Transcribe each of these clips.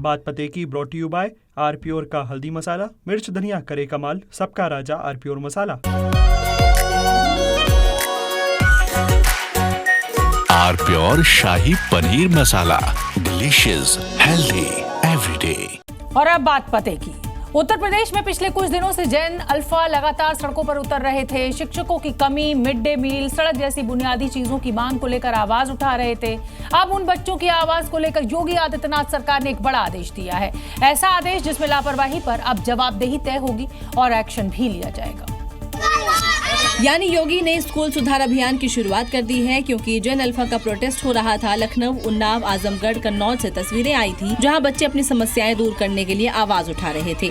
बात पते की ब्रॉट यू बाय आरप्योर का हल्दी मसाला, मिर्च धनिया करे कमाल, सबका राजा आरप्योर मसाला। आरप्योर शाही paneer masala, delicious, healthy everyday. और अब बात पते की। उत्तर प्रदेश में पिछले कुछ दिनों से जैन अल्फा लगातार सड़कों पर उतर रहे थे। शिक्षकों की कमी, मिड डे मील, सड़क जैसी बुनियादी चीजों की मांग को लेकर आवाज उठा रहे थे। अब उन बच्चों की आवाज को लेकर योगी आदित्यनाथ सरकार ने एक बड़ा आदेश दिया है। ऐसा आदेश जिसमें लापरवाही पर अब जवाबदेही तय होगी और एक्शन भी लिया जाएगा। यानी योगी ने स्कूल सुधार अभियान की शुरुआत कर दी है, क्योंकि जैन अल्फा का प्रोटेस्ट हो रहा था। लखनऊ, उन्नाव, आजमगढ़, कन्नौज से तस्वीरें आई थी, जहां बच्चे अपनी समस्याएं दूर करने के लिए आवाज उठा रहे थे।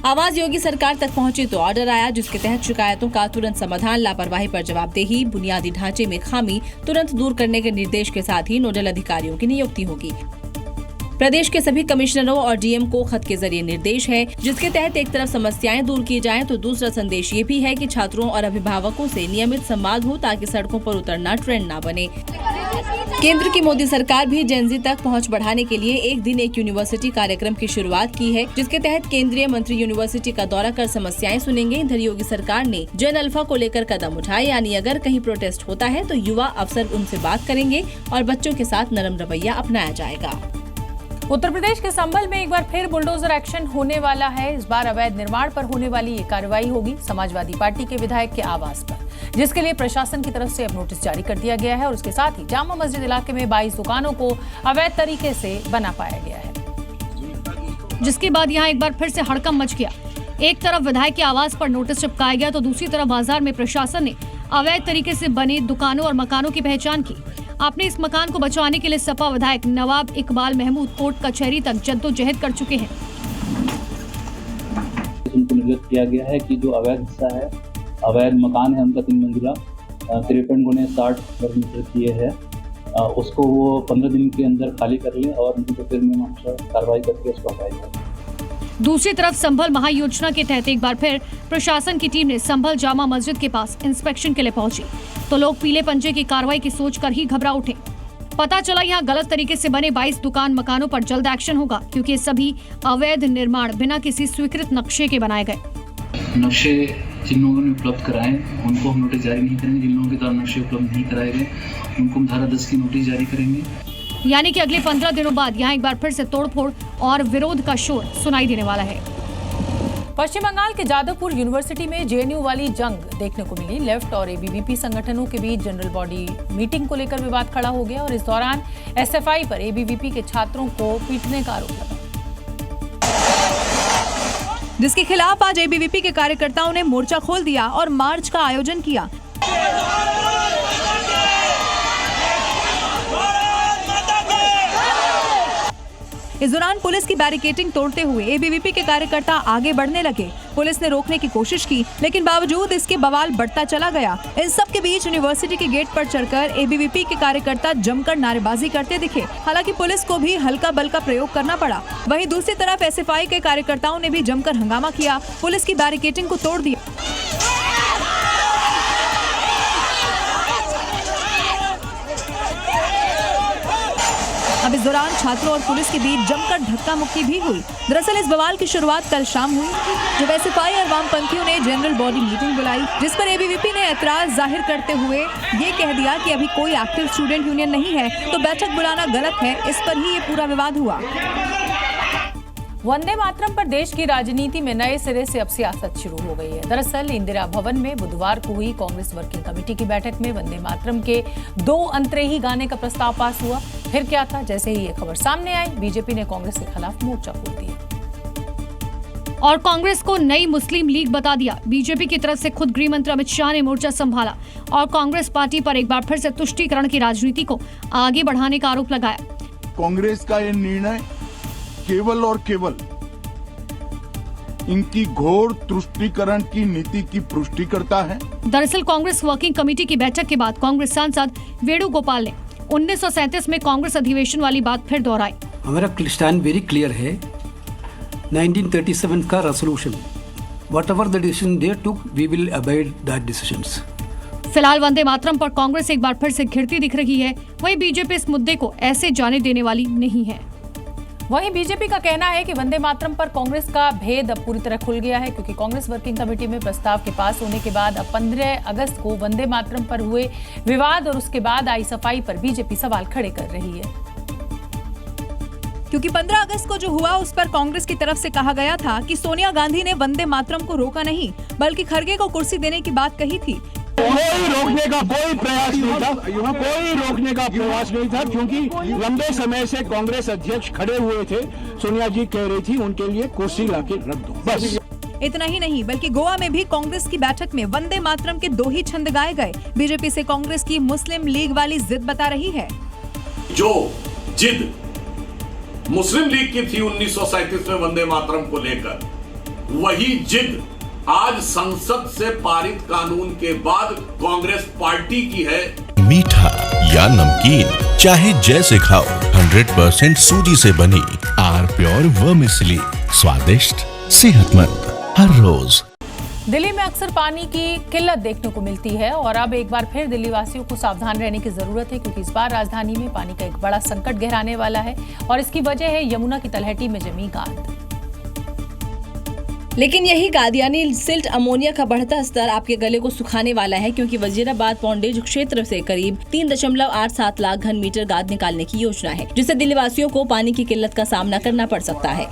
आवाज योगी सरकार तक पहुंची तो ऑर्डर आया, जिसके तहत शिकायतों का तुरंत समाधान, लापरवाही पर जवाबदेही, बुनियादी ढांचे में खामी तुरंत दूर करने के निर्देश के साथ ही नोडल अधिकारियों की नियुक्ति होगी। प्रदेश के सभी कमिश्नरों और डीएम को खत के जरिए निर्देश है, जिसके तहत एक तरफ समस्याएं दूर की जाएं तो दूसरा संदेश ये भी है कि छात्रों और अभिभावकों से नियमित संवाद हो, ताकि सड़कों पर उतरना ट्रेंड ना बने। केंद्र की मोदी सरकार भी जेनजी तक पहुंच बढ़ाने के लिए एक दिन एक यूनिवर्सिटी कार्यक्रम की शुरुआत की है, जिसके तहत केंद्रीय मंत्री यूनिवर्सिटी का दौरा कर समस्याएं सुनेंगे। इधर योगी सरकार ने जैन अल्फा को लेकर कदम उठाए, यानी अगर कहीं प्रोटेस्ट होता है तो युवा अफसर उनसे बात करेंगे और बच्चों के साथ नरम रवैया अपनाया जाएगा। उत्तर प्रदेश के संभल में एक बार फिर बुलडोजर एक्शन होने वाला है। इस बार अवैध निर्माण पर होने वाली ये कार्रवाई होगी समाजवादी पार्टी के विधायक के आवास पर, जिसके लिए प्रशासन की तरफ से अब नोटिस जारी कर दिया गया है और उसके साथ ही जामा मस्जिद इलाके में 22 दुकानों को अवैध तरीके से बना पाया गया है, जिसके बाद यहाँ एक बार फिर से हड़कंप मच गया। एक तरफ विधायक के आवास पर नोटिस चिपकाया गया तो दूसरी तरफ बाजार में प्रशासन ने अवैध तरीके से बने दुकानों और मकानों की पहचान की। अपने इस मकान को बचाने के लिए सपा विधायक नवाब इकबाल महमूद कोर्ट कचहरी तक जद्दोजहद कर चुके हैं। उनको निर्देश किया गया है कि जो अवैध हिस्सा है, अवैध मकान है उनका 3 मंजिला 53 गुने 60 वर्ग मीटर किए है, उसको वो 15 दिन के अंदर खाली कर लें और उनको फिर नियमानुसार कार्रवाई करके उसको हटाएगा। दूसरी तरफ संभल महायोजना के तहत एक बार फिर प्रशासन की टीम ने संभल जामा मस्जिद के पास इंस्पेक्शन के लिए पहुंची तो लोग पीले पंजे की कार्रवाई की सोचकर ही घबरा उठे। पता चला यहां गलत तरीके से बने 22 दुकान मकानों पर जल्द एक्शन होगा, क्योंकि ये सभी अवैध निर्माण बिना किसी स्वीकृत नक्शे के बनाए गए। नक्शे जिन लोगों ने उपलब्ध कराए उनको हम नोटिस जारी नहीं करेंगे, जिन लोगों के द्वारा नक्शे उपलब्ध नहीं कराए गए उनको हम धारा 10 की नोटिस जारी करेंगे। यानी कि अगले 15 दिनों बाद यहाँ एक बार फिर से तोड़फोड़ और विरोध का शोर सुनाई देने वाला है। पश्चिम बंगाल के जादवपुर यूनिवर्सिटी में जेएनयू वाली जंग देखने को मिली। लेफ्ट और एबीवीपी संगठनों के बीच जनरल बॉडी मीटिंग को लेकर विवाद खड़ा हो गया और इस दौरान एसएफआई पर एबीवीपी के छात्रों को पीटने का आरोप लगा, जिसके खिलाफ आज एबीवीपी के कार्यकर्ताओं ने मोर्चा खोल दिया और मार्च का आयोजन किया। इस दौरान पुलिस की बैरिकेडिंग तोड़ते हुए एबीवीपी के कार्यकर्ता आगे बढ़ने लगे। पुलिस ने रोकने की कोशिश की, लेकिन बावजूद इसके बवाल बढ़ता चला गया। इन सब के बीच यूनिवर्सिटी के गेट पर चढ़कर एबीवीपी के कार्यकर्ता जमकर नारेबाजी करते दिखे। हालांकि पुलिस को भी हल्का बल का प्रयोग करना पड़ा। वहीं दूसरी तरफ एसएफआई के कार्यकर्ताओं ने भी जमकर हंगामा किया, पुलिस की बैरिकेडिंग को तोड़ दिया। अब इस दौरान छात्रों और पुलिस के बीच जमकर धक्का मुक्की भी हुई। दरअसल इस बवाल की शुरुआत कल शाम हुई, जब एसएफआई और वामपंथियों ने जनरल बॉडी मीटिंग बुलाई, जिस पर एबीवीपी ने ऐतराज जाहिर करते हुए ये कह दिया कि अभी कोई एक्टिव स्टूडेंट यूनियन नहीं है, तो बैठक बुलाना गलत है। इस पर ही ये पूरा विवाद हुआ। वंदे मातरम पर देश की राजनीति में नए सिरे से अब सियासत शुरू हो गई है। दरअसल इंदिरा भवन में बुधवार को हुई कांग्रेस वर्किंग कमेटी की बैठक में वंदे मातरम के 2 अंतरेही गाने का प्रस्ताव पास हुआ। फिर क्या था, जैसे ही ये खबर सामने आई, बीजेपी ने कांग्रेस के खिलाफ मोर्चा खोल दिया और कांग्रेस को नई मुस्लिम लीग बता दिया। बीजेपी की तरफ से खुद गृह मंत्री अमित शाह ने मोर्चा संभाला और कांग्रेस पार्टी पर एक बार फिर से तुष्टीकरण की राजनीति को आगे बढ़ाने का आरोप लगाया। कांग्रेस का ये निर्णय केवल और केवल इनकी घोर तुष्टीकरण की नीति की पुष्टि करता है। दरअसल कांग्रेस वर्किंग कमेटी की बैठक के बाद कांग्रेस सांसद वेणुगोपाल ने 1937 में कांग्रेस अधिवेशन वाली बात फिर दोहराई। हमारा स्टैंड वेरी क्लियर है। 1937 का resolution, whatever the decision they took, we will abide that decisions. फिलहाल वंदे मातरम पर कांग्रेस एक बार फिर से घिरती दिख रही है। वहीं बीजेपी इस मुद्दे को ऐसे जाने देने वाली नहीं है। वहीं बीजेपी का कहना है कि वंदे मातरम पर कांग्रेस का भेद अब पूरी तरह खुल गया है, क्योंकि कांग्रेस वर्किंग कमेटी में प्रस्ताव के पास होने के बाद अब 15 अगस्त को वंदे मातरम पर हुए विवाद और उसके बाद आई सफाई पर बीजेपी सवाल खड़े कर रही है। क्योंकि 15 अगस्त को जो हुआ उस पर कांग्रेस की तरफ से कहा गया था कि सोनिया गांधी ने वंदे मातरम को रोका नहीं, बल्कि खड़गे को कुर्सी देने की बात कही थी। कोई रोकने का कोई प्रयास नहीं था, कोई रोकने का प्रयास नहीं था, क्योंकि लंबे समय से कांग्रेस अध्यक्ष खड़े हुए थे। सोनिया जी कह रही थी उनके लिए कुर्सी लाके रख दो, बस। इतना ही नहीं, बल्कि गोवा में भी कांग्रेस की बैठक में वंदे मातरम के 2 ही छंद गाए गए। बीजेपी से कांग्रेस की मुस्लिम लीग वाली जिद बता रही है। जो जिद मुस्लिम लीग की थी 1937 में वंदे मातरम को लेकर, वही जिद आज संसद से पारित कानून के बाद कांग्रेस पार्टी की है। मीठा या नमकीन, चाहे जैसे खाओ, 100% सूजी से बनी आर प्योर वर्मिसेली, स्वादिष्ट, सेहतमंद हर रोज। दिल्ली में अक्सर पानी की किल्लत देखने को मिलती है और अब एक बार फिर दिल्ली वासियों को सावधान रहने की जरूरत है, क्योंकि इस बार राजधानी में पानी का एक बड़ा संकट गहराने वाला है और इसकी वजह है यमुना की तलहटी में जमी गाद। लेकिन यही गाद यानी सिल्ट अमोनिया का बढ़ता स्तर आपके गले को सुखाने वाला है, क्योंकि वजीराबाद पौंडेज क्षेत्र से करीब 3.87 लाख घन मीटर गाद निकालने की योजना है, जिससे दिल्ली वासियों को पानी की किल्लत का सामना करना पड़ सकता है।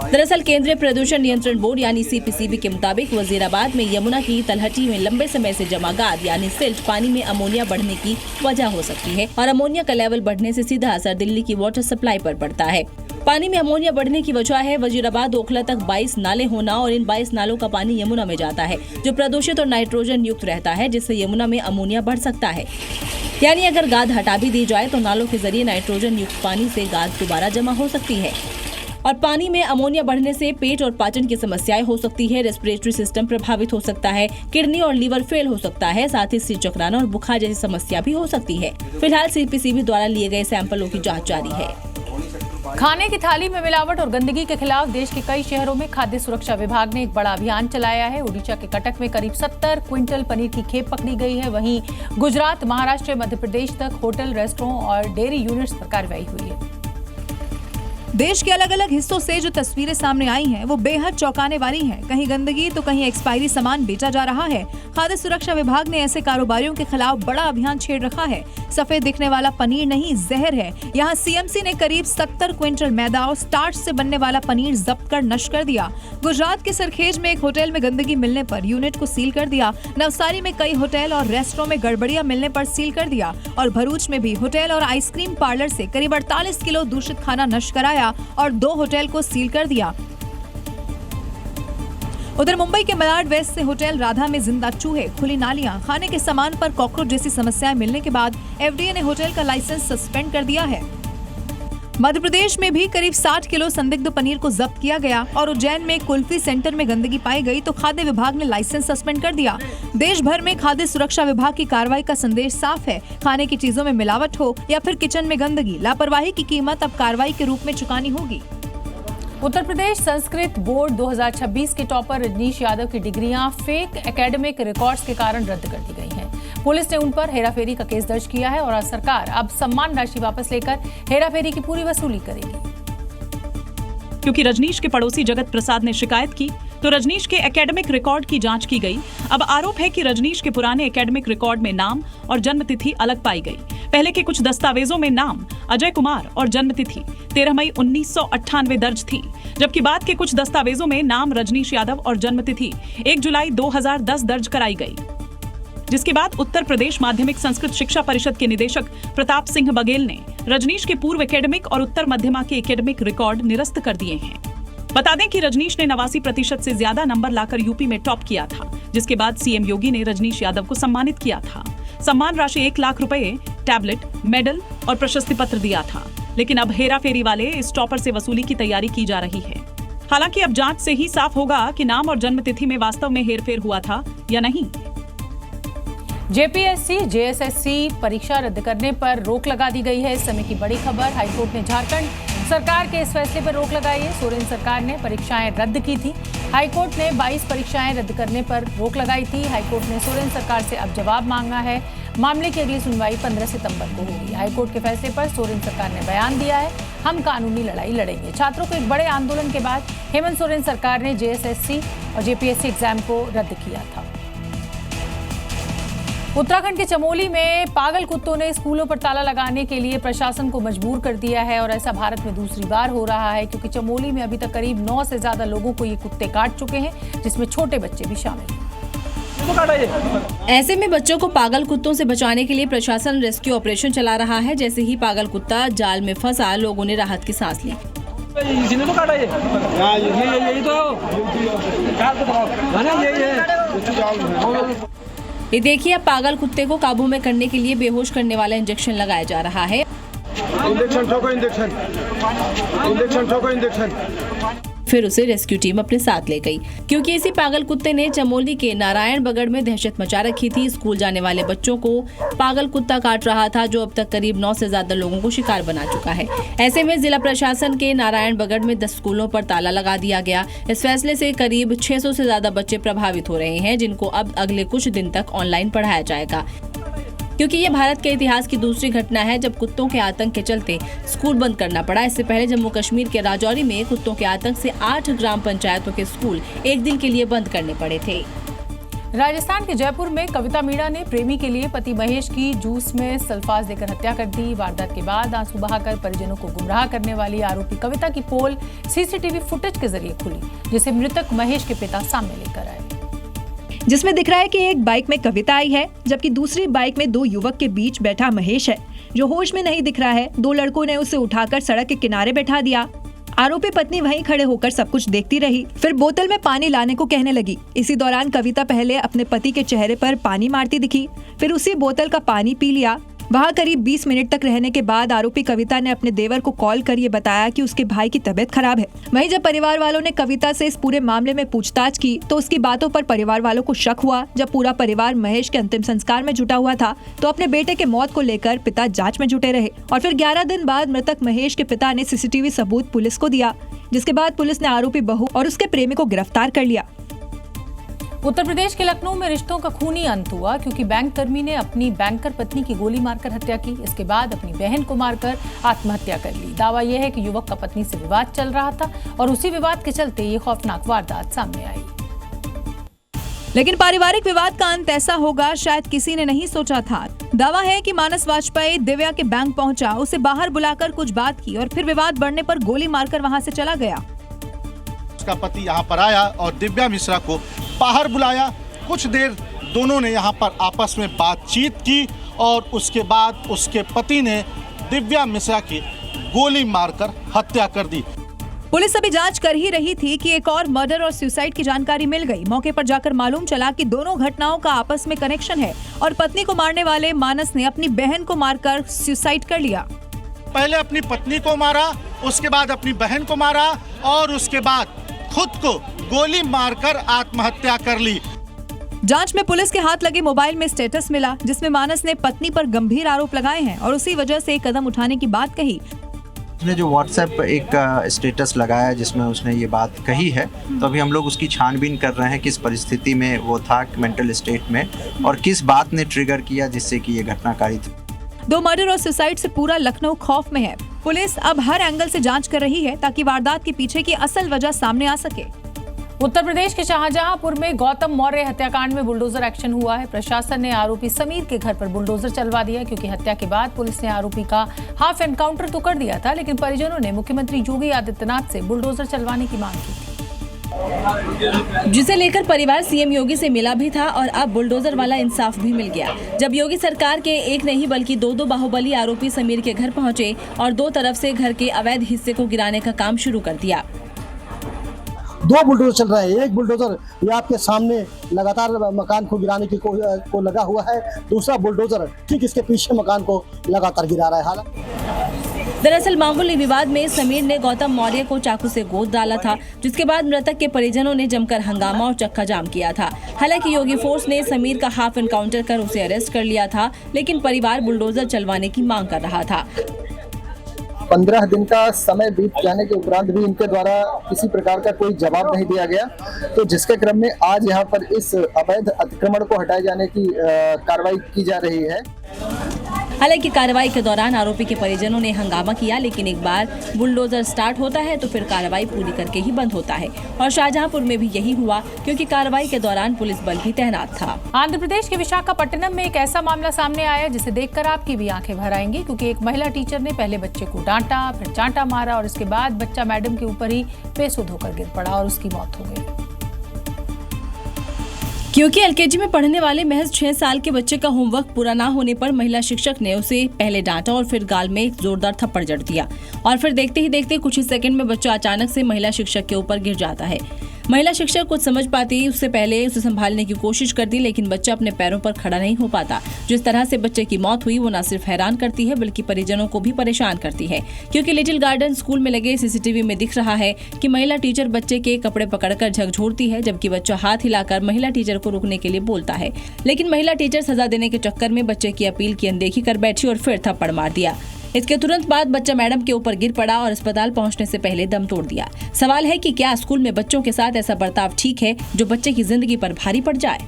दरअसल केंद्रीय प्रदूषण नियंत्रण बोर्ड यानी CPCB के मुताबिक वजीराबाद में यमुना की तलहटी में लंबे समय से जमा गाद यानी सिल्ट पानी में अमोनिया बढ़ने की वजह हो सकती है और अमोनिया का लेवल बढ़ने से सीधा असर दिल्ली की वाटर सप्लाई पर पड़ता है। पानी में अमोनिया बढ़ने की वजह है वजीराबाद ओखला तक 22 नाले होना और इन 22 नालों का पानी यमुना में जाता है, जो प्रदूषित और नाइट्रोजन युक्त रहता है, जिससे यमुना में अमोनिया बढ़ सकता है। यानी अगर गाद हटा भी दी जाए तो नालों के जरिए नाइट्रोजन युक्त पानी से गाद दोबारा जमा हो सकती है और पानी में अमोनिया बढ़ने से पेट और पाचन की समस्याएं हो सकती है, रेस्पिरेटरी सिस्टम प्रभावित हो सकता है, किडनी और लीवर फेल हो सकता है, साथ ही सिर चकराना और बुखार जैसी समस्या भी हो सकती है। फिलहाल CPCB द्वारा लिए गए सैंपलों की जांच जारी है। खाने की थाली में मिलावट और गंदगी के खिलाफ देश के कई शहरों में खाद्य सुरक्षा विभाग ने एक बड़ा अभियान चलाया है। ओडिशा के कटक में करीब 70 क्विंटल पनीर की खेप पकड़ी गई है। वहीं गुजरात, महाराष्ट्र, मध्य प्रदेश तक होटल, रेस्टोरेंट और डेयरी यूनिट्स पर कार्रवाई हुई है। देश के अलग अलग हिस्सों से जो तस्वीरें सामने आई हैं, वो बेहद चौंकाने वाली हैं। कहीं गंदगी तो कहीं एक्सपायरी सामान बेचा जा रहा है। खाद्य सुरक्षा विभाग ने ऐसे कारोबारियों के खिलाफ बड़ा अभियान छेड़ रखा है। सफेद दिखने वाला पनीर नहीं, जहर है। यहाँ CMC ने करीब 70 क्विंटल मैदा और स्टार्च से बनने वाला पनीर जब्त कर नष्ट कर दिया। गुजरात के सरखेज में एक होटल में गंदगी मिलने पर यूनिट को सील कर दिया। नवसारी में कई होटल और रेस्टोरेंट में गड़बड़ियां मिलने पर सील कर दिया और भरूच में भी होटल और आइसक्रीम पार्लर से करीब 48 किलो दूषित खाना नष्ट कराया और 2 होटल को सील कर दिया। उधर मुंबई के मलाड वेस्ट से होटल राधा में जिंदा चूहे, खुली नालियां, खाने के सामान पर कॉकरोच जैसी समस्याएं मिलने के बाद FDA ने होटल का लाइसेंस सस्पेंड कर दिया है। मध्य प्रदेश में भी करीब 60 किलो संदिग्ध पनीर को जब्त किया गया और उज्जैन में कुल्फी सेंटर में गंदगी पाई गई तो खाद्य विभाग ने लाइसेंस सस्पेंड कर दिया। देश भर में खाद्य सुरक्षा विभाग की कार्रवाई का संदेश साफ है। खाने की चीजों में मिलावट हो या फिर किचन में गंदगी, लापरवाही की कीमत अब कार्रवाई के रूप में चुकानी होगी। उत्तर प्रदेश संस्कृत बोर्ड 2026 के टॉपर रजनीश यादव की डिग्रियां फेक एकेडमिक रिकॉर्ड्स के कारण रद्द कर दी गई हैं। पुलिस ने उन पर हेराफेरी का केस दर्ज किया है और सरकार अब सम्मान राशि वापस लेकर हेराफेरी की पूरी वसूली करेगी। क्योंकि रजनीश के पड़ोसी जगत प्रसाद ने शिकायत की तो रजनीश के एकेडमिक रिकॉर्ड की जांच की गई। अब आरोप है कि रजनीश के पुराने एकेडमिक रिकॉर्ड में नाम और जन्मतिथि अलग पाई गई। पहले के कुछ दस्तावेजों में नाम अजय कुमार और जन्मतिथि 13 मई 1998 दर्ज थी, जबकि बाद के कुछ दस्तावेजों में नाम रजनीश यादव और जन्मतिथि 1 जुलाई 2010 दर्ज कराई गई। जिसके बाद उत्तर प्रदेश माध्यमिक संस्कृत शिक्षा परिषद के निदेशक प्रताप सिंह बघेल ने रजनीश के पूर्व एकेडमिक और उत्तर मध्यमा के एकेडमिक रिकॉर्ड निरस्त कर दिए हैं। बता दें कि रजनीश ने 89% से ज्यादा नंबर लाकर यूपी में टॉप किया था, जिसके बाद CM योगी ने रजनीश यादव को सम्मानित किया था। सम्मान राशि 1 लाख रुपए, टैबलेट, मेडल और प्रशस्ति पत्र दिया था। लेकिन अब हेराफेरी वाले इस टॉपर से वसूली की तैयारी की जा रही है। हालांकि अब जांच से ही साफ होगा कि नाम और जन्मतिथि में वास्तव में हेरफेर हुआ था या नहीं। JPSC, JSSC परीक्षा रद्द करने पर रोक लगा दी गई है। इस समय की बड़ी खबर, हाईकोर्ट ने झारखंड सरकार के इस फैसले पर रोक लगाई है। सोरेन सरकार ने परीक्षाएं रद्द की थी। हाईकोर्ट ने 22 परीक्षाएं रद्द करने पर रोक लगाई थी। हाईकोर्ट ने सोरेन सरकार से अब जवाब मांगा है। मामले की अगली सुनवाई 15 सितंबर को होगी। हाईकोर्ट के फैसले पर सोरेन सरकार ने बयान दिया है। हम कानूनी लड़ाई लड़ेंगे। छात्रों के एक बड़े आंदोलन के बाद हेमंत सोरेन सरकार ने जेएसएससी और जेपीएससी एग्जाम को रद्द किया था। उत्तराखंड के चमोली में पागल कुत्तों ने स्कूलों पर ताला लगाने के लिए प्रशासन को मजबूर कर दिया है और ऐसा भारत में दूसरी बार हो रहा है, क्योंकि चमोली में अभी तक करीब 9 से ज्यादा लोगों को ये कुत्ते काट चुके हैं, जिसमें छोटे बच्चे भी शामिल हैं। ऐसे में बच्चों को पागल कुत्तों से बचाने के लिए प्रशासन रेस्क्यू ऑपरेशन चला रहा है। जैसे ही पागल कुत्ता जाल में फंसा, लोगों ने राहत की सांस ली। ये देखिए, अब पागल कुत्ते को काबू में करने के लिए बेहोश करने वाला इंजेक्शन लगाया जा रहा है। फिर उसे रेस्क्यू टीम अपने साथ ले गई, क्योंकि इसी पागल कुत्ते ने चमोली के नारायणबगड़ में दहशत मचा रखी थी। स्कूल जाने वाले बच्चों को पागल कुत्ता काट रहा था, जो अब तक करीब 9 से ज्यादा लोगों को शिकार बना चुका है। ऐसे में जिला प्रशासन के नारायणबगड़ में 10 स्कूलों पर ताला लगा दिया गया। इस फैसले से करीब 600 से ज्यादा बच्चे प्रभावित हो रहे हैं, जिनको अब अगले कुछ दिन तक ऑनलाइन पढ़ाया जाएगा, क्योंकि ये भारत के इतिहास की दूसरी घटना है जब कुत्तों के आतंक के चलते स्कूल बंद करना पड़ा। इससे पहले जम्मू कश्मीर के राजौरी में कुत्तों के आतंक से 8 ग्राम पंचायतों के स्कूल एक दिन के लिए बंद करने पड़े थे। राजस्थान के जयपुर में कविता मीणा ने प्रेमी के लिए पति महेश की जूस में सल्फास देकर हत्या कर दी। वारदात के बाद आंसू बहाकर परिजनों को गुमराह करने वाली आरोपी कविता की पोल सीसीटीवी फुटेज के जरिए खुली, जिसे मृतक महेश के पिता सामने लेकर आए, जिसमें दिख रहा है कि एक बाइक में कविता आई है, जबकि दूसरी बाइक में 2 युवक के बीच बैठा महेश है, जो होश में नहीं दिख रहा है। 2 लड़कों ने उसे उठाकर सड़क के किनारे बैठा दिया। आरोपी पत्नी वहीं खड़े होकर सब कुछ देखती रही, फिर बोतल में पानी लाने को कहने लगी। इसी दौरान कविता पहले अपने पति के चेहरे पर पानी मारती दिखी, फिर उसी बोतल का पानी पी लिया। वहाँ करीब 20 मिनट तक रहने के बाद आरोपी कविता ने अपने देवर को कॉल कर ये बताया कि उसके भाई की तबीयत खराब है। वहीं जब परिवार वालों ने कविता से इस पूरे मामले में पूछताछ की तो उसकी बातों पर परिवार वालों को शक हुआ। जब पूरा परिवार महेश के अंतिम संस्कार में जुटा हुआ था तो अपने बेटे के मौत को लेकर पिता जांच में जुटे रहे और फिर 11 दिन बाद मृतक महेश के पिता ने सीसीटीवी सबूत पुलिस को दिया, जिसके बाद पुलिस ने आरोपी बहू और उसके प्रेमी को गिरफ्तार कर लिया। उत्तर प्रदेश के लखनऊ में रिश्तों का खूनी अंत हुआ, क्योंकि बैंक कर्मी ने अपनी बैंकर पत्नी की गोली मारकर हत्या की। इसके बाद अपनी बहन को मारकर आत्महत्या कर ली। दावा यह है कि युवक का पत्नी से विवाद चल रहा था और उसी विवाद के चलते ये खौफनाक वारदात सामने आई। लेकिन पारिवारिक विवाद का अंत ऐसा होगा शायद किसी ने नहीं सोचा था। दावा है कि मानस वाजपेयी दिव्या के बैंक पहुंचा, उसे बाहर बुलाकर कुछ बात की और फिर विवाद बढ़ने पर गोली मारकर वहां से चला गया। उसका पति यहाँ पर आया और दिव्या मिश्रा को बाहर बुलाया। कुछ देर दोनों ने यहाँ पर आपस में बातचीत की और उसके बाद उसके पति ने दिव्या मिश्रा की गोली मारकर हत्या कर दी। पुलिस अभी जांच कर ही रही थी कि एक और मर्डर और सुसाइड की जानकारी मिल गई। मौके पर जाकर मालूम चला कि दोनों घटनाओं का आपस में कनेक्शन है और पत्नी को मारने वाले मानस ने अपनी बहन को मारकर सुसाइड कर लिया। पहले अपनी पत्नी को मारा, उसके बाद अपनी बहन को मारा और उसके बाद खुद को गोली मारकर आत्महत्या कर ली। जांच में पुलिस के हाथ लगे मोबाइल में स्टेटस मिला, जिसमें मानस ने पत्नी पर गंभीर आरोप लगाए हैं और उसी वजह से कदम उठाने की बात कही। उसने जो व्हाट्सएप एक स्टेटस लगाया जिसमें उसने ये बात कही है, तो अभी हम लोग उसकी छानबीन कर रहे हैं किस परिस्थिति में वो था, मेंटल स्टेट में, और किस बात ने ट्रिगर किया जिससे कि ये घटनाकारी थी। 2 मर्डर और सुसाइड से पूरा लखनऊ खौफ में है। पुलिस अब हर एंगल से जांच कर रही है ताकि वारदात के पीछे की असल वजह सामने आ सके। उत्तर प्रदेश के शाहजहांपुर में गौतम मौर्य हत्याकांड में बुलडोजर एक्शन हुआ है। प्रशासन ने आरोपी समीर के घर पर बुलडोजर चलवा दिया, क्योंकि हत्या के बाद पुलिस ने आरोपी का हाफ एनकाउंटर तो कर दिया था, लेकिन परिजनों ने मुख्यमंत्री योगी आदित्यनाथ से बुलडोजर चलवाने की मांग की थी, जिसे लेकर परिवार सीएम योगी से मिला भी था और अब बुलडोजर वाला इंसाफ भी मिल गया। जब योगी सरकार के एक नहीं बल्कि 2 बाहुबली आरोपी समीर के घर पहुंचे और 2 तरफ से घर के अवैध हिस्से को गिराने का काम शुरू कर दिया। 2 बुलडोजर चल रहे हैं। एक बुलडोजर ये आपके सामने लगातार मकान को गिराने की को लगा हुआ है, दूसरा बुलडोजर ठीक इसके पीछे मकान को लगातार गिरा रहा है। हालांकि दरअसल मामूली विवाद में समीर ने गौतम मौर्य को चाकू से गोद डाला था, जिसके बाद मृतक के परिजनों ने जमकर हंगामा और चक्का जाम किया था। हालांकि योगी फोर्स ने समीर का हाफ एनकाउंटर कर उसे अरेस्ट कर लिया था, लेकिन परिवार बुलडोजर चलवाने की मांग कर रहा था। 15 दिन का समय बीत जाने के उपरांत भी इनके द्वारा किसी प्रकार का कोई जवाब नहीं दिया गया, तो जिसके क्रम में आज यहाँ पर इस अवैध अतिक्रमण को हटाए जाने की कार्रवाई की जा रही है। हालांकि कार्रवाई के दौरान आरोपी के परिजनों ने हंगामा किया, लेकिन एक बार बुलडोजर स्टार्ट होता है तो फिर कार्रवाई पूरी करके ही बंद होता है। और शाहजहांपुर में भी यही हुआ, क्योंकि कार्रवाई के दौरान पुलिस बल भी तैनात था। आंध्र प्रदेश के विशाखापट्टनम में एक ऐसा मामला सामने आया जिसे देखकर आपकी भी आंखें भर आएंगी, क्योंकि एक महिला टीचर ने पहले बच्चे को डांटा, फिर चांटा मारा और इसके बाद बच्चा मैडम के ऊपर ही बेसुध होकर गिर पड़ा और उसकी मौत हो गई। क्योंकि एलकेजी में पढ़ने वाले महज 6 साल के बच्चे का होमवर्क पूरा ना होने पर महिला शिक्षक ने उसे पहले डांटा और फिर गाल में एक जोरदार थप्पड़ जड़ दिया और फिर देखते ही देखते कुछ ही सेकंड में बच्चा अचानक से महिला शिक्षक के ऊपर गिर जाता है। महिला शिक्षक कुछ समझ पाती उससे पहले उसे संभालने की कोशिश करती, लेकिन बच्चा अपने पैरों पर खड़ा नहीं हो पाता। जिस तरह से बच्चे की मौत हुई वो न सिर्फ हैरान करती है बल्कि परिजनों को भी परेशान करती है, क्योंकि लिटिल गार्डन स्कूल में लगे सीसीटीवी में दिख रहा है कि महिला टीचर बच्चे के कपड़े पकड़कर झकझोरती है, जबकि बच्चा हाथ हिलाकर महिला टीचर को रुकने के लिए बोलता है। लेकिन महिला टीचर सजा देने के चक्कर में बच्चे की अपील की अनदेखी कर बैठी और फिर थप्पड़ मार दिया। इसके तुरंत बाद बच्चा मैडम के ऊपर गिर पड़ा और अस्पताल पहुंचने से पहले दम तोड़ दिया। सवाल है कि क्या स्कूल में बच्चों के साथ ऐसा बर्ताव ठीक है जो बच्चे की जिंदगी पर भारी पड़ जाए।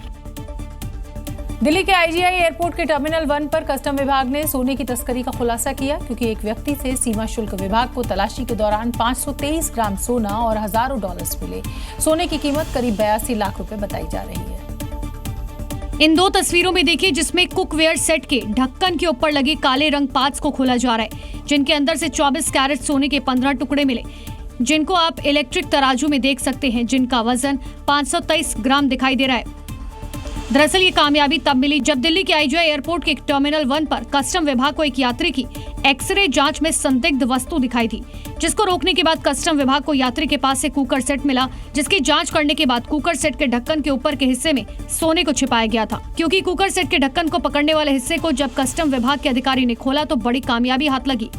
दिल्ली के आईजीआई एयरपोर्ट के टर्मिनल 1 पर कस्टम विभाग ने सोने की तस्करी का खुलासा किया, क्योंकि एक व्यक्ति से सीमा शुल्क विभाग को तलाशी के दौरान 523 ग्राम सोना और हजारों डॉलर्स मिले। सोने की कीमत करीब 82 लाख रुपए बताई जा रही है। इन 2 तस्वीरों में देखिए जिसमें कुकवेयर सेट के ढक्कन के ऊपर लगे काले रंग पार्ट्स को खोला जा रहा है, जिनके अंदर से 24 कैरेट सोने के 15 टुकड़े मिले, जिनको आप इलेक्ट्रिक तराजू में देख सकते हैं, जिनका वजन 523 ग्राम दिखाई दे रहा है। दरअसल ये कामयाबी तब मिली जब दिल्ली के आईजीआई एयरपोर्ट के टर्मिनल 1 पर कस्टम विभाग को एक यात्री की एक्सरे जांच में संदिग्ध वस्तु दिखाई थी, जिसको रोकने के बाद कस्टम विभाग को यात्री के पास से कुकर सेट मिला, जिसकी जांच करने के बाद कुकर सेट के ढक्कन के ऊपर के हिस्से में सोने को छिपाया गया था। क्योंकि कुकर सेट के ढक्कन को पकड़ने वाले हिस्से को जब कस्टम विभाग के अधिकारी ने खोला तो बड़ी कामयाबी हाथ लगी।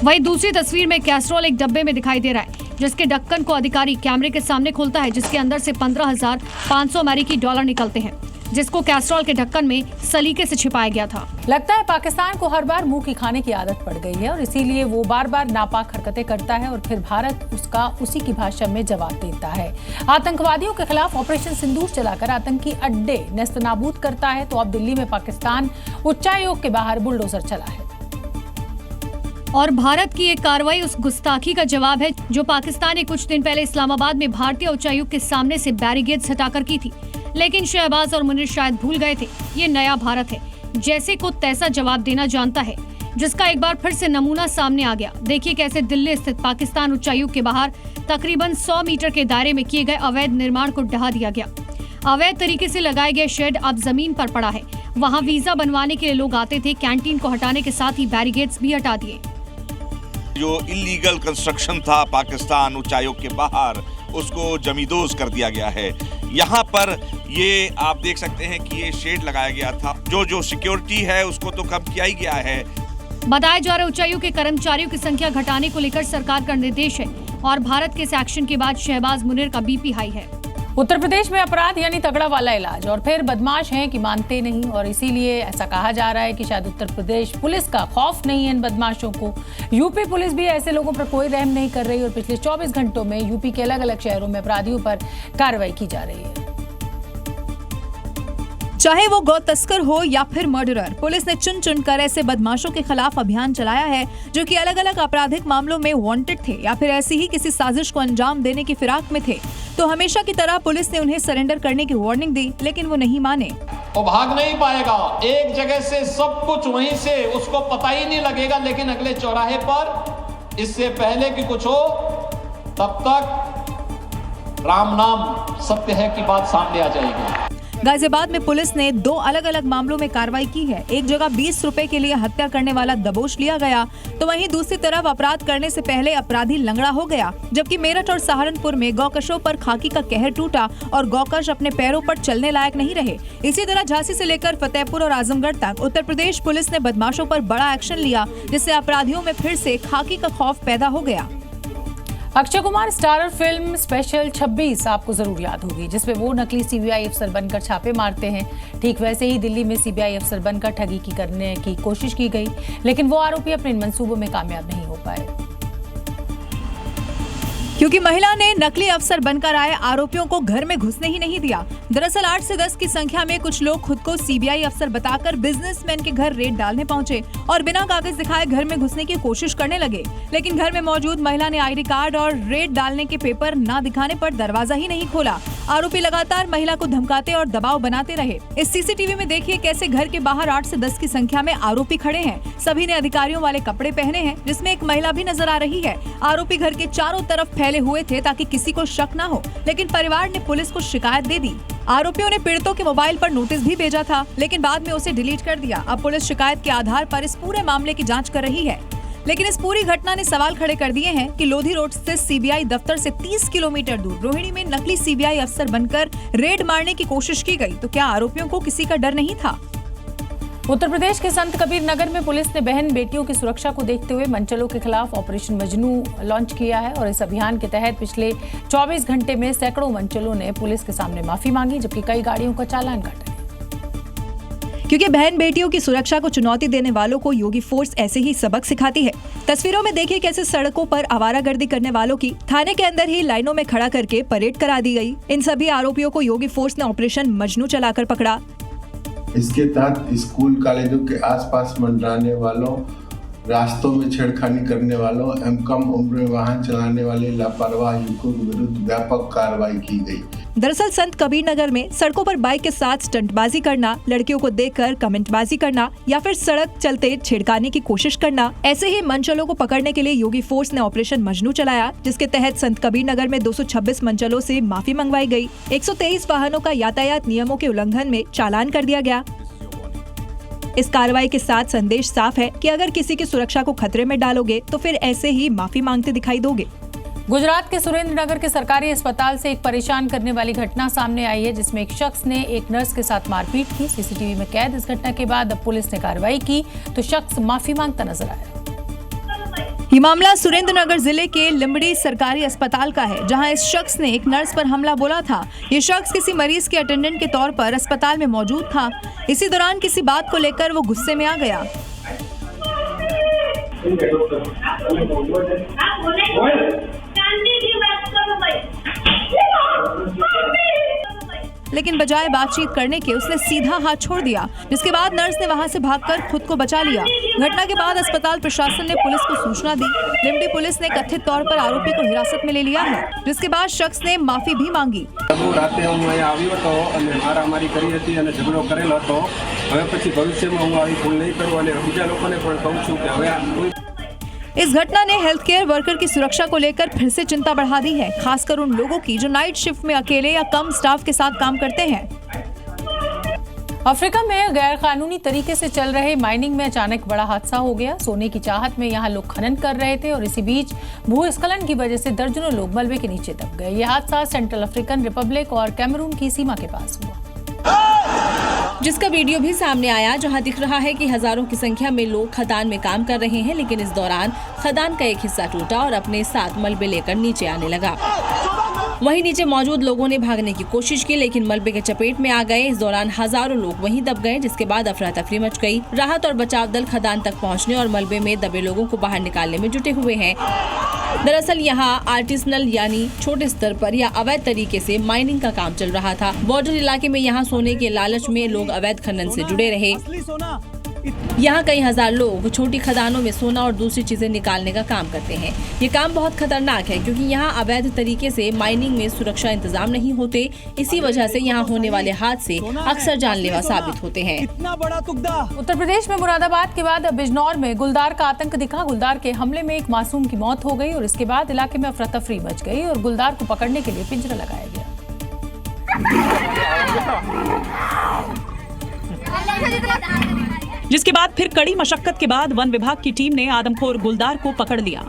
वहीं दूसरी तस्वीर में कैस्ट्रोल एक डब्बे में दिखाई दे रहा है, जिसके ढक्कन को अधिकारी कैमरे के सामने खोलता है, जिसके अंदर से 15,500 अमेरिकी डॉलर निकलते हैं, जिसको कैस्ट्रोल के ढक्कन में सलीके से छिपाया गया था। लगता है पाकिस्तान को हर बार मुंह की खाने की आदत पड़ गई है और इसीलिए वो बार बार नापाक हरकतें करता है और फिर भारत उसका उसी की भाषा में जवाब देता है। आतंकवादियों के खिलाफ ऑपरेशन सिंदूर चलाकर आतंकी अड्डे नेस्तनाबूद करता है, तो अब दिल्ली में पाकिस्तान उच्चायोग के बाहर बुलडोजर चला है। और भारत की एक कार्रवाई उस गुस्ताखी का जवाब है जो पाकिस्तान ने कुछ दिन पहले इस्लामाबाद में भारतीय उच्चायुक्त के सामने से बैरिकेड्स हटाकर की थी। लेकिन शहबाज और मुनीर शायद भूल गए थे, ये नया भारत है, जैसे को तैसा जवाब देना जानता है, जिसका एक बार फिर से नमूना सामने आ गया। देखिए कैसे दिल्ली स्थित पाकिस्तान उच्चायुक्त के बाहर तकरीबन 100 मीटर के दायरे में किए गए अवैध निर्माण को ढहा दिया गया। अवैध तरीके से लगाए गए शेड अब जमीन पर पड़ा है। वहाँ वीजा बनवाने के लिए लोग आते थे, कैंटीन को हटाने के साथ ही बैरिकेड्स भी हटा दिए। जो इलीगल कंस्ट्रक्शन था पाकिस्तान उच्चायोग के बाहर, उसको जमींदोज कर दिया गया है। यहाँ पर ये आप देख सकते हैं कि ये शेड लगाया गया था, जो सिक्योरिटी है उसको तो कम किया ही गया है। बताया जा रहा है उच्चायोग के कर्मचारियों की संख्या घटाने को लेकर सरकार का निर्देश है और भारत के इस एक्शन के बाद शहबाज मुनीर का बीपी हाई है। उत्तर प्रदेश में अपराध यानी तगड़ा वाला इलाज और फिर बदमाश हैं कि मानते नहीं, और इसीलिए ऐसा कहा जा रहा है कि शायद उत्तर प्रदेश पुलिस का खौफ नहीं है इन बदमाशों को। यूपी पुलिस भी ऐसे लोगों पर कोई रहम नहीं कर रही और पिछले 24 घंटों में यूपी के अलग अलग शहरों में अपराधियों पर कार्रवाई की जा रही है। चाहे वो गौ तस्कर हो या फिर मर्डरर, पुलिस ने चुन चुन कर ऐसे बदमाशों के खिलाफ अभियान चलाया है जो कि अलग अलग आपराधिक मामलों में वांटेड थे या फिर ऐसी ही किसी साजिश को अंजाम देने की फिराक में थे। तो हमेशा की तरह पुलिस ने उन्हें सरेंडर करने की वार्निंग दी, लेकिन वो नहीं माने। वो भाग नहीं पाएगा, एक जगह से सब कुछ वहीं से उसको पता ही नहीं लगेगा, लेकिन अगले चौराहे पर इससे पहले कि कुछ हो तब तक राम नाम सत्य है की बात सामने आ जाएगी। गाजियाबाद में पुलिस ने 2 अलग अलग मामलों में कार्रवाई की है। एक जगह 20 रुपए के लिए हत्या करने वाला दबोच लिया गया, तो वहीं दूसरी तरफ अपराध करने से पहले अपराधी लंगड़ा हो गया। जबकि मेरठ और सहारनपुर में गौकशों पर खाकी का कहर टूटा और गौकश अपने पैरों पर चलने लायक नहीं रहे। इसी तरह झांसी से लेकर फतेहपुर और आजमगढ़ तक उत्तर प्रदेश पुलिस ने बदमाशों पर बड़ा एक्शन लिया, जिससे अपराधियों में फिर से खाकी का खौफ पैदा हो गया। Akshay Kumar starrer film special 26 आपको जरूर याद होगी, जिसमें वो नकली सीबीआई अफसर बनकर छापे मारते हैं। ठीक वैसे ही दिल्ली में सीबीआई अफसर बनकर ठगी करने की कोशिश की गई, लेकिन वो आरोपी अपने इन मंसूबों में कामयाब नहीं हो पाए। क्योंकि महिला ने नकली अफसर बनकर आए आरोपियों को घर में घुसने ही नहीं दिया। दरअसल 8 से 10 की संख्या में कुछ लोग खुद को सीबीआई अफसर बताकर बिजनेसमैन के घर रेड डालने पहुंचे और बिना कागज दिखाए घर में घुसने की कोशिश करने लगे। लेकिन घर में मौजूद महिला ने आईडी कार्ड और रेड डालने के पेपर न दिखाने पर दरवाजा ही नहीं खोला। आरोपी लगातार महिला को धमकाते और दबाव बनाते रहे। इस सीसीटीवी में देखिए कैसे घर के बाहर 8 से 10 की संख्या में आरोपी खड़े हैं। सभी ने अधिकारियों वाले कपड़े पहने हैं, जिसमें एक महिला भी नजर आ रही है। आरोपी घर के चारों तरफ फैले हुए थे ताकि किसी को शक न हो, लेकिन परिवार ने पुलिस को शिकायत दे दी। आरोपियों ने पीड़ितों के मोबाइल पर नोटिस भी भेजा था, लेकिन बाद में उसे डिलीट कर दिया। अब पुलिस शिकायत के आधार पर इस पूरे मामले की जांच कर रही है। लेकिन इस पूरी घटना ने सवाल खड़े कर दिए हैं कि लोधी रोड स्थित सीबीआई दफ्तर से 30 किलोमीटर दूर रोहिणी में नकली सीबीआई अफसर बनकर रेड मारने की कोशिश की गई, तो क्या आरोपियों को किसी का डर नहीं था? उत्तर प्रदेश के संत कबीर नगर में पुलिस ने बहन बेटियों की सुरक्षा को देखते हुए मंचलों के खिलाफ ऑपरेशन मजनू लॉन्च किया है और इस अभियान के तहत पिछले 24 घंटे में सैकड़ों मंचलों ने पुलिस के सामने माफी मांगी, जबकि कई गाड़ियों का चालान काटा। क्योंकि बहन बेटियों की सुरक्षा को चुनौती देने वालों को योगी फोर्स ऐसे ही सबक सिखाती है। तस्वीरों में देखिए कैसे सड़कों पर आवारागर्दी करने वालों की थाने के अंदर ही लाइनों में खड़ा करके परेड करा दी गई। इन सभी आरोपियों को योगी फोर्स ने ऑपरेशन मजनू चलाकर पकड़ा। इसके तहत स्कूल कॉलेजों के आसपास मंडराने वालों, रास्तों में छेड़खानी करने वालों एवं कम उम्र में वाहन चलाने वाले लापरवाह युवकों के विरुद्ध व्यापक कार्रवाई की गई। दरअसल संत कबीर नगर में सड़कों पर बाइक के साथ स्टंटबाजी करना, लड़कियों को देखकर कमेंटबाजी करना या फिर सड़क चलते छेड़खानी की कोशिश करना, ऐसे ही मंचलों को पकड़ने के लिए योगी फोर्स ने ऑपरेशन मजनू चलाया, जिसके तहत संत कबीर नगर में 226 मंचलों से माफी मंगवाई गई। 123 वाहनों का यातायात नियमों के उल्लंघन में चालान कर दिया गया। इस कार्रवाई के साथ संदेश साफ है कि अगर किसी की सुरक्षा को खतरे में डालोगे तो फिर ऐसे ही माफी मांगते दिखाई दोगे। गुजरात के सुरेंद्रनगर के सरकारी अस्पताल से एक परेशान करने वाली घटना सामने आई है, जिसमें एक शख्स ने एक नर्स के साथ मारपीट की। सीसीटीवी में कैद इस घटना के बाद अब पुलिस ने कार्रवाई की तो शख्स माफी मांगता नजर आया। ये मामला सुरेंद्रनगर जिले के लिम्बड़ी सरकारी अस्पताल का है, जहां इस शख्स ने एक नर्स पर हमला बोला था। ये शख्स किसी मरीज के अटेंडेंट के तौर पर अस्पताल में मौजूद था। इसी दौरान किसी बात को लेकर वो गुस्से में आ गया। लेकिन बजाय बातचीत करने के उसने सीधा हाथ छोड़ दिया, जिसके बाद नर्स ने वहां से भागकर खुद को बचा लिया। घटना के बाद अस्पताल प्रशासन ने पुलिस को सूचना दी। लिम्बड़ी पुलिस ने कथित तौर पर आरोपी को हिरासत में ले लिया है, जिसके बाद शख्स ने माफी भी मांगी। राते હું અહીંયા આવ્યો હતો અને મારામારી કરી હતી અને ઝઘડો કરેલો હતો। હવે પછી ભવિષ્યમાં હું આવી ભૂલ નહીં કરું અને બીજા લોકોને પણ કહું છું કે હવે કોઈ इस घटना ने हेल्थ केयर वर्कर की सुरक्षा को लेकर फिर से चिंता बढ़ा दी है, खासकर उन लोगों की जो नाइट शिफ्ट में अकेले या कम स्टाफ के साथ काम करते हैं। अफ्रीका में गैरकानूनी तरीके से चल रहे माइनिंग में अचानक बड़ा हादसा हो गया। सोने की चाहत में यहाँ लोग खनन कर रहे थे और इसी बीच भूस्खलन की वजह से दर्जनों लोग मलबे के नीचे दब गए। यह हादसा सेंट्रल अफ्रीकन रिपब्लिक और कैमरून की सीमा के पास हुआ, जिसका वीडियो भी सामने आया, जहां दिख रहा है कि हजारों की संख्या में लोग खदान में काम कर रहे हैं, लेकिन इस दौरान खदान का एक हिस्सा टूटा और अपने साथ मलबे लेकर नीचे आने लगा। वहीं नीचे मौजूद लोगों ने भागने की कोशिश की, लेकिन मलबे के चपेट में आ गए। इस दौरान हजारों लोग वहीं दब गए, जिसके बाद अफरा तफरी मच गई। राहत और बचाव दल खदान तक पहुंचने और मलबे में दबे लोगों को बाहर निकालने में जुटे हुए हैं। दरअसल यहाँ आर्टिसनल यानी छोटे स्तर पर या अवैध तरीके से माइनिंग का काम चल रहा था। बॉर्डर इलाके में यहाँ सोने के लालच में लोग अवैध खनन से जुड़े रहे। यहाँ कई हजार लोग छोटी खदानों में सोना और दूसरी चीजें निकालने का काम करते हैं। ये काम बहुत खतरनाक है, क्योंकि यहाँ अवैध तरीके से माइनिंग में सुरक्षा इंतजाम नहीं होते। इसी वजह से यहाँ होने वाले हादसे अक्सर जानलेवा साबित होते हैं। उत्तर प्रदेश में मुरादाबाद के बाद बिजनौर में गुलदार का आतंक दिखा। गुलदार के हमले में एक मासूम की मौत हो गई और इसके बाद इलाके में अफरा तफरी मच गई और गुलदार को पकड़ने के लिए पिंजरा लगाया गया। जिसके बाद फिर कड़ी मशक्कत के बाद वन विभाग की टीम ने आदमखोर गुलदार को पकड़ लिया।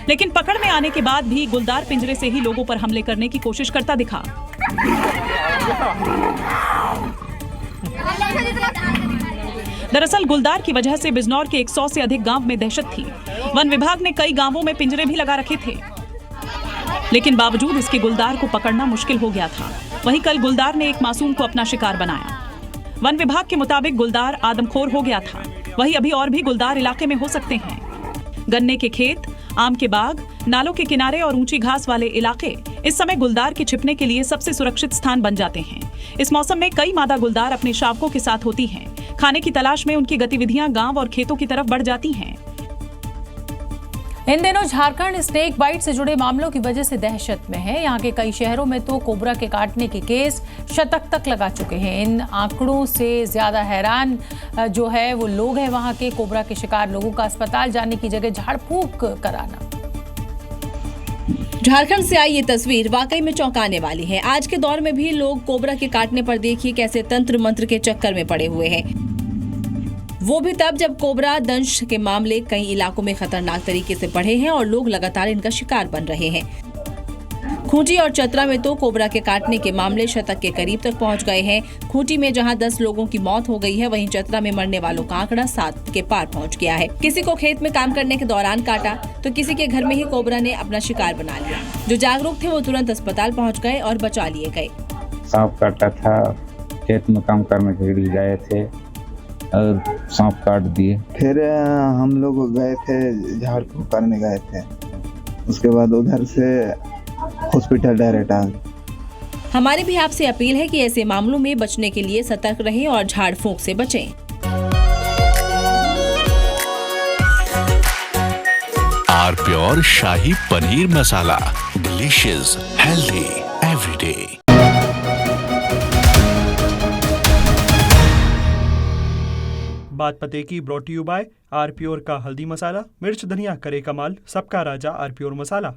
लेकिन पकड़ में आने के बाद भी गुलदार पिंजरे से ही लोगों पर हमले करने की कोशिश करता दिखा। दरअसल गुलदार की वजह से बिजनौर के 100 से अधिक गांव में दहशत थी। वन विभाग ने कई गांवों में पिंजरे भी लगा रखे थे, लेकिन बावजूद इसके गुलदार को पकड़ना मुश्किल हो गया था। वहीं कल गुलदार ने एक मासूम को अपना शिकार बनाया। वन विभाग के मुताबिक गुलदार आदमखोर हो गया था। वहीं अभी और भी गुलदार इलाके में हो सकते हैं। गन्ने के खेत, आम के बाग, नालों के किनारे और ऊंची घास वाले इलाके इस समय गुलदार के छिपने के लिए सबसे सुरक्षित स्थान बन जाते हैं। इस मौसम में कई मादा गुलदार अपने शावकों के साथ होती हैं। खाने की तलाश में उनकी गतिविधियां गांव और खेतों की तरफ बढ़ जाती हैं। इन दिनों झारखंड स्नेक बाइट से जुड़े मामलों की वजह से दहशत में है। यहाँ के कई शहरों में तो कोबरा के काटने के केस शतक तक लगा चुके हैं। इन आंकड़ों से ज्यादा हैरान जो है वो लोग हैं वहाँ के। कोबरा के शिकार लोगों का अस्पताल जाने की जगह झाड़ फूंक कराना। झारखंड से आई ये तस्वीर वाकई में चौंकाने वाली है। आज के दौर में भी लोग कोबरा के काटने पर देखिए कैसे तंत्र मंत्र के चक्कर में पड़े हुए हैं। वो भी तब जब कोबरा दंश के मामले कई इलाकों में खतरनाक तरीके से बढ़े हैं और लोग लगातार इनका शिकार बन रहे हैं। खूंटी और चतरा में तो कोबरा के काटने के मामले शतक के करीब तक पहुंच गए हैं। खूंटी में जहां 10 लोगों की मौत हो गई है, वहीं चतरा में मरने वालों का आंकड़ा 7 के पार पहुंच गया है। किसी को खेत में काम करने के दौरान काटा तो किसी के घर में ही कोबरा ने अपना शिकार बना लिया। जो जागरूक थे वो तुरंत अस्पताल पहुँच गए और बचा लिए गए। सांप काटा था, खेत में काम करने के लिए गए थे और सांप काट दिए। फिर हम लोग गए थे, झाड़ फूंक करने गए थे। उसके बाद उधर से हॉस्पिटल डायरेक्ट आ गए। हमारी भी आपसे अपील है कि ऐसे मामलों में बचने के लिए सतर्क रहें और झाड़ फूंक से बचें। R pure shahi paneer masala, delicious, healthy everyday. बात पते की brought you by R pure का हल्दी मसाला, मिर्च धनिया करे कमाल, सबका राजा आर प्योर मसाला।